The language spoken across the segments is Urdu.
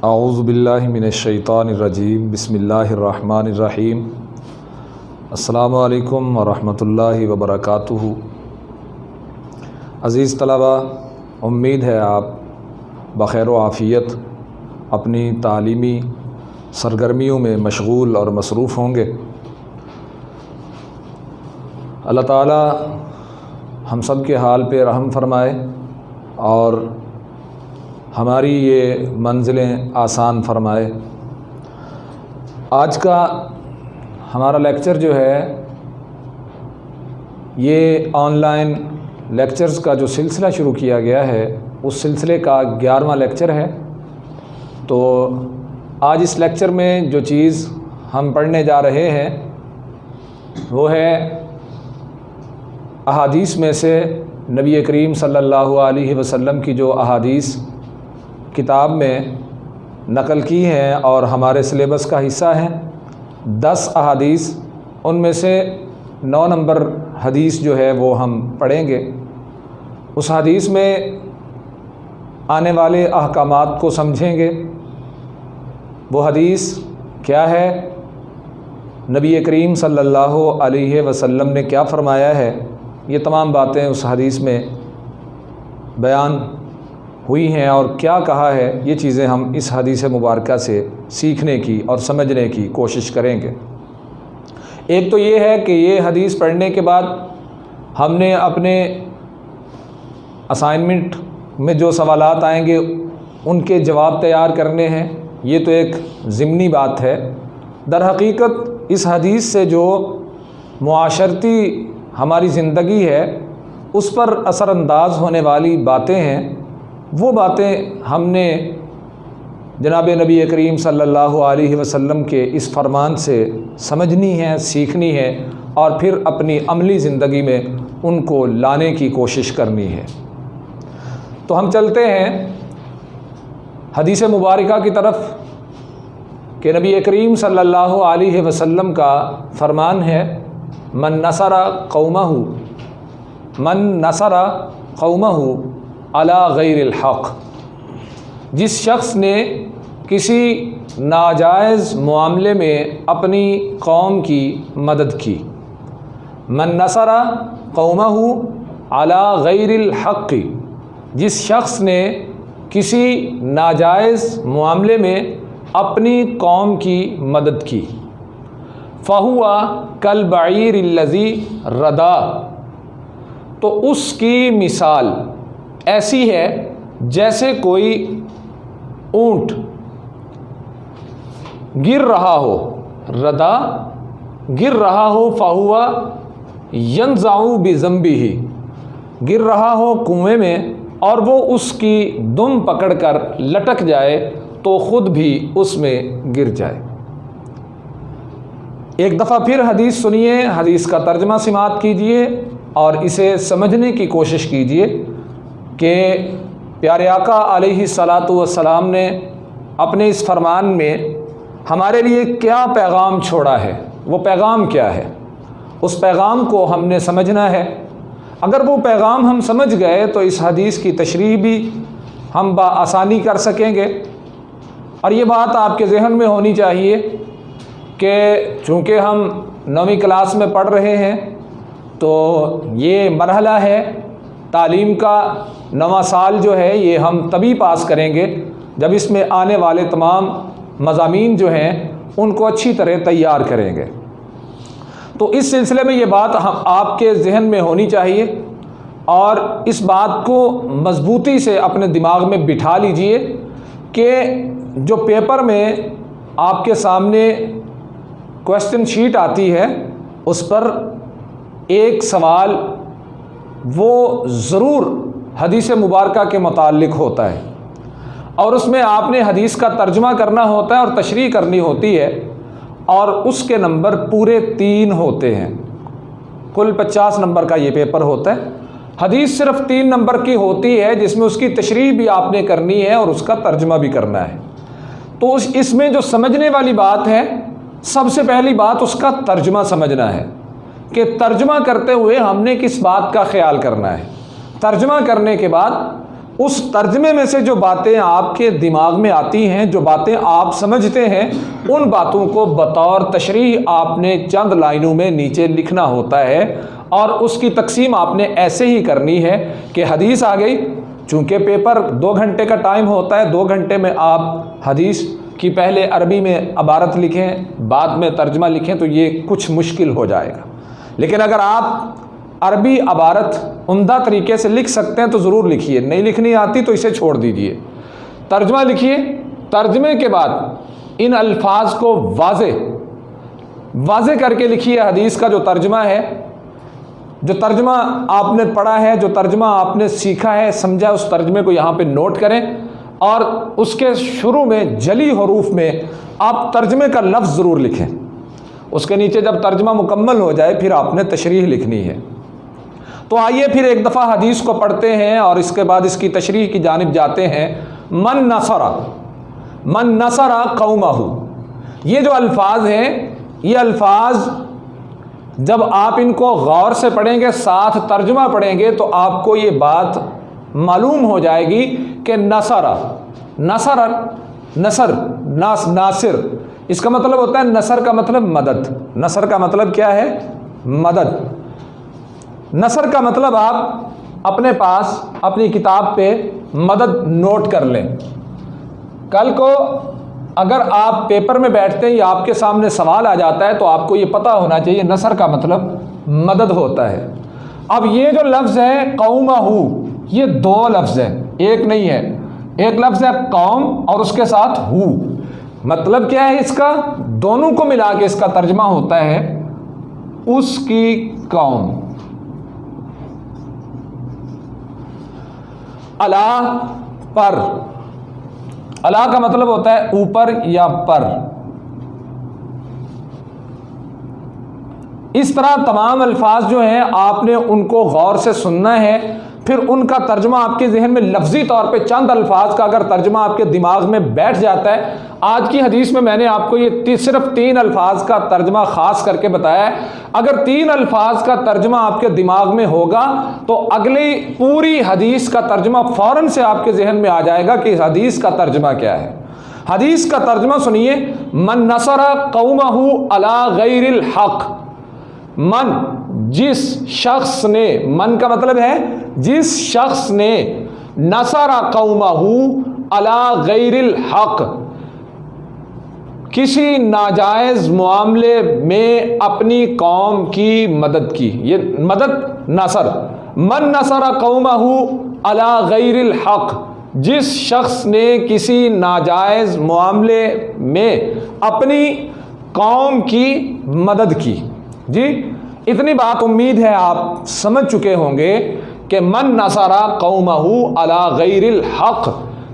اعوذ باللہ من الشیطان الرجیم بسم اللہ الرحمن الرحیم السلام علیکم ورحمۃ اللہ وبرکاتہ۔ عزیز طلبہ، امید ہے آپ بخیر و عافیت اپنی تعلیمی سرگرمیوں میں مشغول اور مصروف ہوں گے۔ اللہ تعالی ہم سب کے حال پہ رحم فرمائے اور ہماری یہ منزلیں آسان فرمائے۔ آج کا ہمارا لیکچر جو ہے یہ آن لائن لیکچرز کا جو سلسلہ شروع کیا گیا ہے اس سلسلے کا 11واں لیکچر ہے۔ تو آج اس لیکچر میں جو چیز ہم پڑھنے جا رہے ہیں وہ ہے احادیث میں سے نبی کریم صلی اللہ علیہ وسلم کی جو احادیث کتاب میں نقل کی ہیں اور ہمارے سلیبس کا حصہ ہیں 10 احادیث، ان میں سے 9 نمبر حدیث جو ہے وہ ہم پڑھیں گے۔ اس حدیث میں آنے والے احکامات کو سمجھیں گے۔ وہ حدیث کیا ہے، نبی کریم صلی اللہ علیہ وسلم نے کیا فرمایا ہے، یہ تمام باتیں اس حدیث میں بیان ہوئی ہیں اور کیا کہا ہے، یہ چیزیں ہم اس حدیث مبارکہ سے سیکھنے کی اور سمجھنے کی کوشش کریں گے۔ ایک تو یہ ہے کہ یہ حدیث پڑھنے کے بعد ہم نے اپنے اسائنمنٹ میں جو سوالات آئیں گے ان کے جواب تیار کرنے ہیں، یہ تو ایک ضمنی بات ہے۔ در حقیقت اس حدیث سے جو معاشرتی ہماری زندگی ہے اس پر اثر انداز ہونے والی باتیں ہیں، وہ باتیں ہم نے جناب نبی کریم صلی اللہ علیہ وسلم کے اس فرمان سے سمجھنی ہے، سیکھنی ہے اور پھر اپنی عملی زندگی میں ان کو لانے کی کوشش کرنی ہے۔ تو ہم چلتے ہیں حدیث مبارکہ کی طرف کہ نبی کریم صلی اللہ علیہ وسلم کا فرمان ہے، من نصر قومہ علی غیر الحق، جس شخص نے کسی ناجائز معاملے میں اپنی قوم کی مدد کی۔ من نصر قومہ علی غیر الحق، جس شخص نے کسی ناجائز معاملے میں اپنی قوم کی مدد کی، فہو کالبعیر الذی ردا، تو اس کی مثال ایسی ہے جیسے کوئی اونٹ گر رہا ہو، ردا گر رہا ہو، فہو ینزع بذنبہ، گر رہا ہو کنویں میں اور وہ اس کی دم پکڑ کر لٹک جائے تو خود بھی اس میں گر جائے۔ ایک دفعہ پھر حدیث سنیے، حدیث کا ترجمہ سماعت کیجئے اور اسے سمجھنے کی کوشش کیجئے کہ پیارے آقا علیہ الصلاۃ والسلام نے اپنے اس فرمان میں ہمارے لیے کیا پیغام چھوڑا ہے، وہ پیغام کیا ہے، اس پیغام کو ہم نے سمجھنا ہے۔ اگر وہ پیغام ہم سمجھ گئے تو اس حدیث کی تشریح بھی ہم بآسانی کر سکیں گے۔ اور یہ بات آپ کے ذہن میں ہونی چاہیے کہ چونکہ ہم 9ویں کلاس میں پڑھ رہے ہیں تو یہ مرحلہ ہے تعلیم کا، 9واں سال جو ہے یہ ہم تبھی پاس کریں گے جب اس میں آنے والے تمام مضامین جو ہیں ان کو اچھی طرح تیار کریں گے۔ تو اس سلسلے میں یہ بات آپ کے ذہن میں ہونی چاہیے اور اس بات کو مضبوطی سے اپنے دماغ میں بٹھا لیجئے کہ جو پیپر میں آپ کے سامنے کویسچن شیٹ آتی ہے اس پر ایک سوال وہ ضرور حدیث مبارکہ کے متعلق ہوتا ہے اور اس میں آپ نے حدیث کا ترجمہ کرنا ہوتا ہے اور تشریح کرنی ہوتی ہے اور اس کے نمبر پورے 3 ہوتے ہیں۔ کل 50 نمبر کا یہ پیپر ہوتا ہے، حدیث صرف 3 نمبر کی ہوتی ہے جس میں اس کی تشریح بھی آپ نے کرنی ہے اور اس کا ترجمہ بھی کرنا ہے۔ تو اس میں جو سمجھنے والی بات ہے، سب سے پہلی بات اس کا ترجمہ سمجھنا ہے کہ ترجمہ کرتے ہوئے ہم نے کس بات کا خیال کرنا ہے۔ ترجمہ کرنے کے بعد اس ترجمے میں سے جو باتیں آپ کے دماغ میں آتی ہیں، جو باتیں آپ سمجھتے ہیں، ان باتوں کو بطور تشریح آپ نے چند لائنوں میں نیچے لکھنا ہوتا ہے، اور اس کی تقسیم آپ نے ایسے ہی کرنی ہے کہ حدیث آ گئی، چونکہ پیپر 2 گھنٹے کا ٹائم ہوتا ہے، 2 گھنٹے میں آپ حدیث کی پہلے عربی میں عبارت لکھیں، بعد میں ترجمہ لکھیں تو یہ کچھ مشکل ہو جائے گا۔ لیکن اگر آپ عربی عبارت عمدہ طریقے سے لکھ سکتے ہیں تو ضرور لکھیے، نہیں لکھنی آتی تو اسے چھوڑ دیجئے۔ ترجمہ لکھیے، ترجمے کے بعد ان الفاظ کو واضح کر کے لکھیے۔ حدیث کا جو ترجمہ ہے، جو ترجمہ آپ نے پڑھا ہے، جو ترجمہ آپ نے سیکھا ہے، سمجھا، اس ترجمے کو یہاں پہ نوٹ کریں، اور اس کے شروع میں جلی حروف میں آپ ترجمے کا لفظ ضرور لکھیں۔ اس کے نیچے جب ترجمہ مکمل ہو جائے پھر آپ نے تشریح لکھنی ہے۔ تو آئیے پھر ایک دفعہ حدیث کو پڑھتے ہیں اور اس کے بعد اس کی تشریح کی جانب جاتے ہیں۔ من نصر قومہ، یہ جو الفاظ ہیں، یہ الفاظ جب آپ ان کو غور سے پڑھیں گے، ساتھ ترجمہ پڑھیں گے، تو آپ کو یہ بات معلوم ہو جائے گی کہ نصر ناصر، اس کا مطلب ہوتا ہے، نصر کا مطلب مدد۔ نصر کا مطلب کیا ہے؟ مدد۔ نصر کا مطلب آپ اپنے پاس اپنی کتاب پہ مدد نوٹ کر لیں۔ کل کو اگر آپ پیپر میں بیٹھتے ہیں یا آپ کے سامنے سوال آ جاتا ہے تو آپ کو یہ پتہ ہونا چاہیے نصر کا مطلب مدد ہوتا ہے۔ اب یہ جو لفظ ہے قومہ، یہ 2 لفظ ہیں، ایک نہیں ہے۔ ایک لفظ ہے قوم اور اس کے ساتھ ہو، مطلب کیا ہے اس کا؟ دونوں کو ملا کے اس کا ترجمہ ہوتا ہے اس کی قوم۔ علا پر، علا کا مطلب ہوتا ہے اوپر یا پر۔ اس طرح تمام الفاظ جو ہیں آپ نے ان کو غور سے سننا ہے، پھر ان کا ترجمہ آپ کے ذہن میں لفظی طور پہ چند الفاظ کا اگر ترجمہ آپ کے دماغ میں بیٹھ جاتا ہے۔ آج کی حدیث میں نے آپ کو یہ صرف 3 الفاظ کا ترجمہ خاص کر کے بتایا ہے۔ اگر 3 الفاظ کا ترجمہ آپ کے دماغ میں ہوگا تو اگلی پوری حدیث کا ترجمہ فوراً سے آپ کے ذہن میں آ جائے گا کہ اس حدیث کا ترجمہ کیا ہے۔ حدیث کا ترجمہ سنیے، من نصر قومہ علی غیر الحق۔ من، جس شخص نے، من کا مطلب ہے جس شخص نے، نصر قومہ علی غیر الحق، کسی ناجائز معاملے میں اپنی قوم کی مدد کی۔ یہ مدد نصر، من نصر قومہ علی غیر الحق، جس شخص نے کسی ناجائز معاملے میں اپنی قوم کی مدد کی۔ جی اتنی بات امید ہے آپ سمجھ چکے ہوں گے کہ من نصر قومہ علی غیر الحق،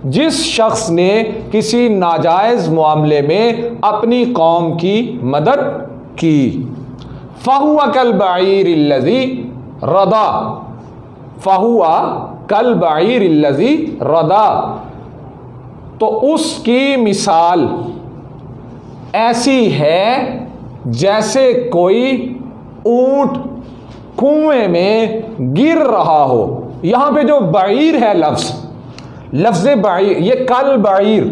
جس شخص نے کسی ناجائز معاملے میں اپنی قوم کی مدد کی۔ فَهُوَ كَالْبَعِيرِ الَّذِي رَدَا، فَهُوَ كَالْبَعِيرِ الَّذِي رَدَا، تو اس کی مثال ایسی ہے جیسے کوئی اونٹ کنویں میں گر رہا ہو۔ یہاں پہ جو بعیر ہے لفظ بعیر، یہ کل بعیر،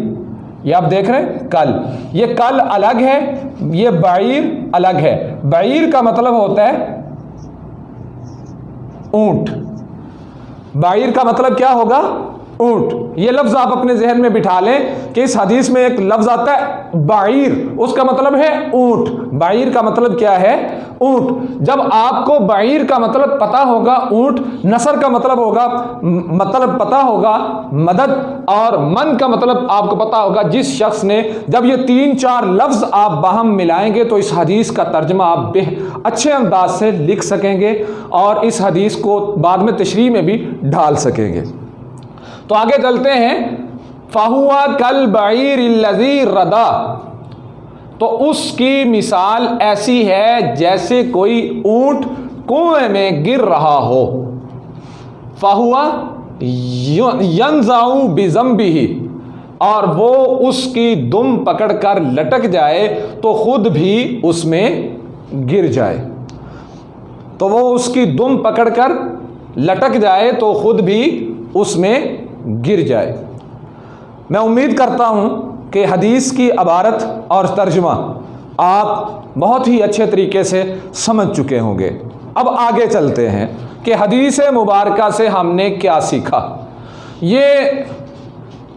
یہ آپ دیکھ رہے ہیں کل، یہ کل الگ ہے، یہ بعیر الگ ہے۔ بعیر کا مطلب ہوتا ہے اونٹ، بعیر کا مطلب کیا ہوگا؟ اونٹ۔ یہ لفظ آپ اپنے ذہن میں بٹھا لیں کہ اس حدیث میں ایک لفظ آتا ہے بعیر، اس کا مطلب ہے اونٹ۔ بعیر کا مطلب کیا ہے؟ اونٹ۔ جب آپ کو بعیر کا مطلب پتا ہوگا اونٹ، نصر کا مطلب ہوگا مطلب پتا ہوگا مدد، اور من کا مطلب آپ کو پتا ہوگا جس شخص نے، جب یہ 3-4 لفظ آپ باہم ملائیں گے تو اس حدیث کا ترجمہ آپ اچھے انداز سے لکھ سکیں گے اور اس حدیث کو بعد میں تشریح میں بھی ڈھال سکیں گے۔ تو آگے چلتے ہیں، فَهُوَ كَالْبَعِيرِ الَّذِي رَدَا، تو اس کی مثال ایسی ہے جیسے کوئی اونٹ کنویں میں گر رہا ہو۔ فَهُوَ يَنزَعُ بِذَنبِهِ، اور وہ اس کی دم پکڑ کر لٹک جائے تو خود بھی اس میں گر جائے۔ تو وہ اس کی دم پکڑ کر لٹک جائے تو خود بھی اس میں گر جائے۔ میں امید کرتا ہوں کہ حدیث کی عبارت اور ترجمہ آپ بہت ہی اچھے طریقے سے سمجھ چکے ہوں گے۔ اب آگے چلتے ہیں کہ حدیث مبارکہ سے ہم نے کیا سیکھا۔ یہ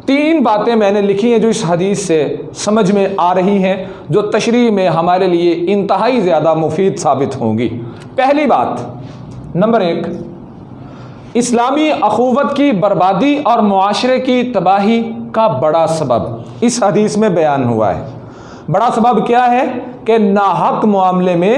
3 باتیں میں نے لکھی ہیں جو اس حدیث سے سمجھ میں آ رہی ہیں، جو تشریح میں ہمارے لیے انتہائی زیادہ مفید ثابت ہوں گی۔ پہلی بات، نمبر 1، اسلامی اخوت کی بربادی اور معاشرے کی تباہی کا بڑا سبب اس حدیث میں بیان ہوا ہے۔ بڑا سبب کیا ہے کہ ناحق معاملے میں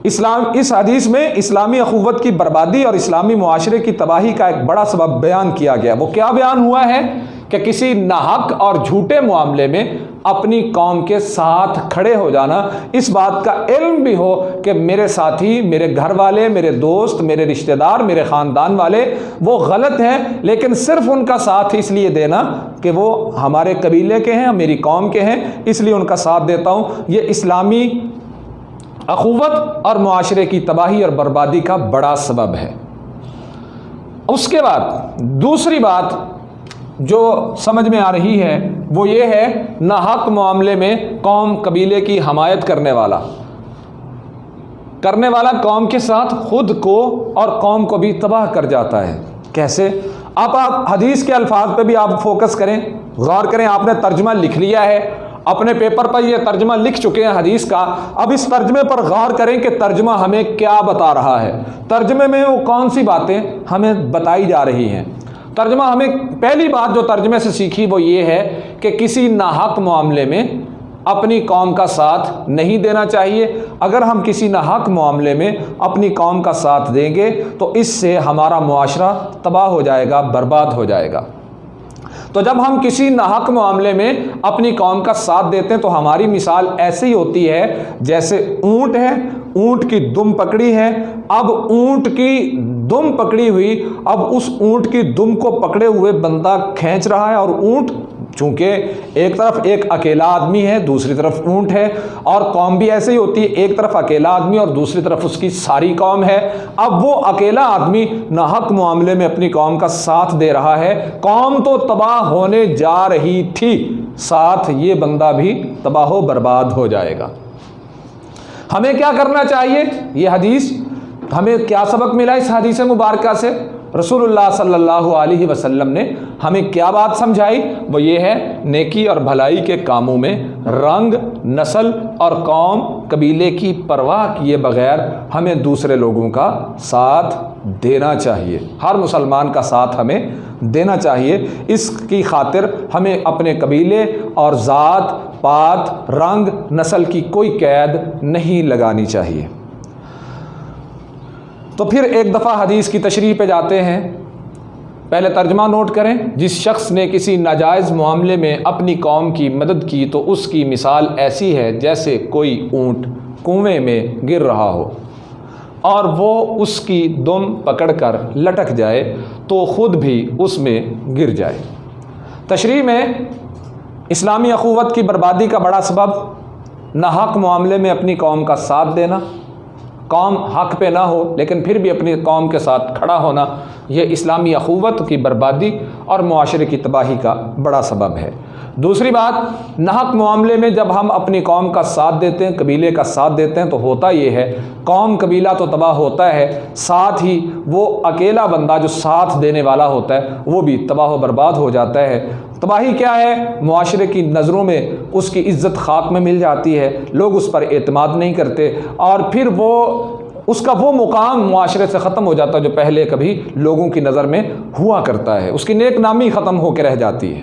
اس حدیث میں اسلامی اخوت کی بربادی اور اسلامی معاشرے کی تباہی کا ایک بڑا سبب بیان کیا گیا۔ وہ کیا بیان ہوا ہے کہ کسی ناحق اور جھوٹے معاملے میں اپنی قوم کے ساتھ کھڑے ہو جانا، اس بات کا علم بھی ہو کہ میرے ساتھی، میرے گھر والے، میرے دوست، میرے رشتہ دار، میرے خاندان والے وہ غلط ہیں، لیکن صرف ان کا ساتھ اس لیے دینا کہ وہ ہمارے قبیلے کے ہیں، میری قوم کے ہیں، اس لیے ان کا ساتھ دیتا ہوں، یہ اسلامی اخوت اور معاشرے کی تباہی اور بربادی کا بڑا سبب ہے۔ اس کے بعد دوسری بات جو سمجھ میں آ رہی ہے وہ یہ ہے، ناحق معاملے میں قوم قبیلے کی حمایت کرنے والا قوم کے ساتھ خود کو اور قوم کو بھی تباہ کر جاتا ہے۔ کیسے؟ آپ حدیث کے الفاظ پہ بھی آپ فوکس کریں، غور کریں۔ آپ نے ترجمہ لکھ لیا ہے، اپنے پیپر پر یہ ترجمہ لکھ چکے ہیں حدیث کا، اب اس ترجمے پر غور کریں کہ ترجمہ ہمیں کیا بتا رہا ہے، ترجمے میں وہ کون سی باتیں ہمیں بتائی جا رہی ہیں۔ ترجمہ ہمیں پہلی بات جو ترجمے سے سیکھی وہ یہ ہے کہ کسی ناحق معاملے میں اپنی قوم کا ساتھ نہیں دینا چاہیے۔ اگر ہم کسی ناحق معاملے میں اپنی قوم کا ساتھ دیں گے تو اس سے ہمارا معاشرہ تباہ ہو جائے گا، برباد ہو جائے گا۔ تو جب ہم کسی ناحق معاملے میں اپنی قوم کا ساتھ دیتے ہیں تو ہماری مثال ایسی ہوتی ہے جیسے اونٹ ہے، اونٹ کی دم پکڑی ہے، اب اونٹ کی دم پکڑی ہوئی، اب اس اونٹ کی دم کو پکڑے ہوئے بندہ کھینچ رہا ہے، اور اونٹ چونکہ ایک طرف ایک اکیلا آدمی ہے، دوسری طرف اونٹ ہے، اور قوم بھی ایسے ہی ہوتی ہے، ایک طرف اکیلا آدمی اور دوسری طرف اس کی ساری قوم ہے۔ اب وہ اکیلا آدمی ناحق معاملے میں اپنی قوم کا ساتھ دے رہا ہے، قوم تو تباہ ہونے جا رہی تھی، ساتھ یہ بندہ بھی تباہ و برباد ہو جائے گا۔ ہمیں کیا کرنا چاہیے؟ یہ حدیث ہمیں کیا سبق ملا اس حدیث مبارکہ سے؟ رسول اللہ صلی اللہ علیہ وسلم نے ہمیں کیا بات سمجھائی؟ وہ یہ ہے، نیکی اور بھلائی کے کاموں میں رنگ، نسل اور قوم، قبیلے کی پرواہ کیے بغیر ہمیں دوسرے لوگوں کا ساتھ دینا چاہیے۔ ہر مسلمان کا ساتھ ہمیں دینا چاہیے۔ اس کی خاطر ہمیں اپنے قبیلے اور ذات پات، رنگ، نسل کی کوئی قید نہیں لگانی چاہیے۔ تو پھر ایک دفعہ حدیث کی تشریح پہ جاتے ہیں۔ پہلے ترجمہ نوٹ کریں۔ جس شخص نے کسی ناجائز معاملے میں اپنی قوم کی مدد کی تو اس کی مثال ایسی ہے جیسے کوئی اونٹ کنویں میں گر رہا ہو اور وہ اس کی دم پکڑ کر لٹک جائے تو خود بھی اس میں گر جائے۔ تشریح میں اسلامی اخوت کی بربادی کا بڑا سبب ناحق معاملے میں اپنی قوم کا ساتھ دینا، قوم حق پہ نہ ہو لیکن پھر بھی اپنی قوم کے ساتھ کھڑا ہونا، یہ اسلامی اخوت کی بربادی اور معاشرے کی تباہی کا بڑا سبب ہے۔ دوسری بات، ناحق معاملے میں جب ہم اپنی قوم کا ساتھ دیتے ہیں، قبیلے کا ساتھ دیتے ہیں، تو ہوتا یہ ہے قوم قبیلہ تو تباہ ہوتا ہے، ساتھ ہی وہ اکیلا بندہ جو ساتھ دینے والا ہوتا ہے وہ بھی تباہ و برباد ہو جاتا ہے۔ تباہی کیا ہے؟ معاشرے کی نظروں میں اس کی عزت خاک میں مل جاتی ہے، لوگ اس پر اعتماد نہیں کرتے، اور پھر اس کا وہ مقام معاشرے سے ختم ہو جاتا ہے جو پہلے کبھی لوگوں کی نظر میں ہوا کرتا ہے، اس کی نیک نامی ختم ہو کے رہ جاتی ہے۔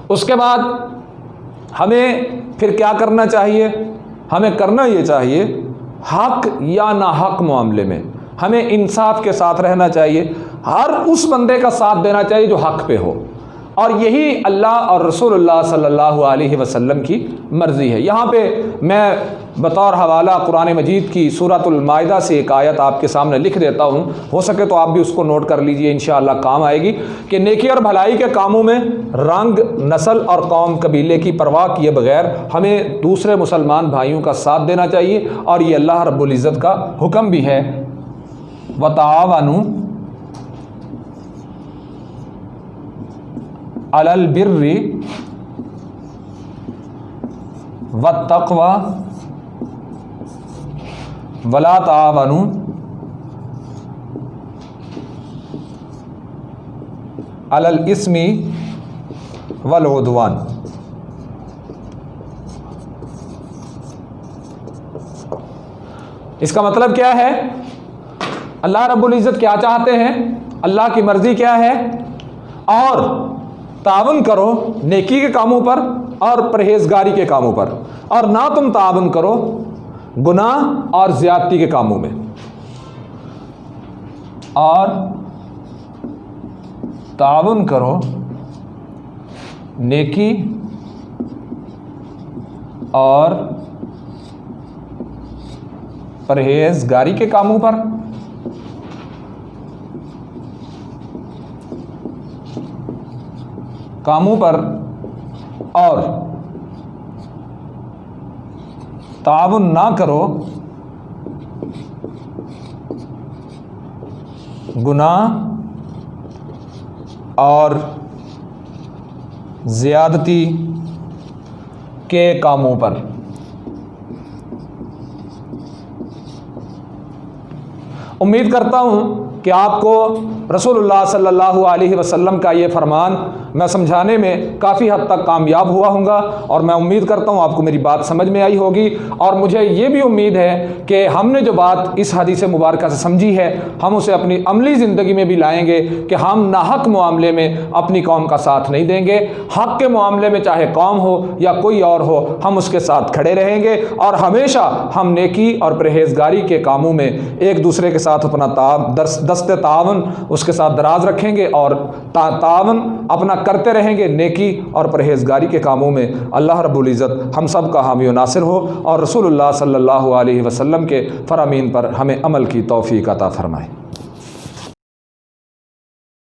اس کے بعد ہمیں پھر کیا کرنا چاہیے؟ ہمیں کرنا یہ چاہیے، حق یا ناحق معاملے میں ہمیں انصاف کے ساتھ رہنا چاہیے، ہر اس بندے کا ساتھ دینا چاہیے جو حق پہ ہو، اور یہی اللہ اور رسول اللہ صلی اللہ علیہ وسلم کی مرضی ہے۔ یہاں پہ میں بطور حوالہ قرآن مجید کی سورۃ المائدہ سے ایک آیت آپ کے سامنے لکھ دیتا ہوں، ہو سکے تو آپ بھی اس کو نوٹ کر لیجئے، انشاءاللہ کام آئے گی، کہ نیکی اور بھلائی کے کاموں میں رنگ، نسل اور قوم قبیلے کی پرواہ کیے بغیر ہمیں دوسرے مسلمان بھائیوں کا ساتھ دینا چاہیے، اور یہ اللہ رب العزت کا حکم بھی ہے، وَتَعَاوَنُوا علی البر والتقوی ولا تعاونوا علی الاثم والعدوان۔ اس کا مطلب کیا ہے؟ اللہ رب العزت کیا چاہتے ہیں، اللہ کی مرضی کیا ہے، اور تعاون کرو نیکی کے کاموں پر اور پرہیزگاری کے کاموں پر، اور نہ تم تعاون کرو گناہ اور زیادتی کے کاموں میں، اور تعاون کرو نیکی اور پرہیزگاری کے کاموں پر۔ اور تعاون نہ کرو گناہ اور زیادتی کے کاموں پر۔ امید کرتا ہوں کہ آپ کو رسول اللہ صلی اللہ علیہ وسلم کا یہ فرمان میں سمجھانے میں کافی حد تک کامیاب ہوا ہوں گا، اور میں امید کرتا ہوں آپ کو میری بات سمجھ میں آئی ہوگی، اور مجھے یہ بھی امید ہے کہ ہم نے جو بات اس حدیث مبارکہ سے سمجھی ہے ہم اسے اپنی عملی زندگی میں بھی لائیں گے کہ ہم ناحق معاملے میں اپنی قوم کا ساتھ نہیں دیں گے، حق کے معاملے میں چاہے قوم ہو یا کوئی اور ہو ہم اس کے ساتھ کھڑے رہیں گے، اور ہمیشہ ہم نیکی اور پرہیزگاری کے کاموں میں ایک دوسرے کے ساتھ اپنا دست تعاون اس کے ساتھ دراز رکھیں گے، اور تعاون اپنا کرتے رہیں گے نیکی اور پرہیزگاری کے کاموں میں۔ اللہ رب العزت ہم سب کا حامی و ناصر ہو، اور رسول اللہ صلی اللہ علیہ وسلم کے فرامین پر ہمیں عمل کی توفیق عطا فرمائے۔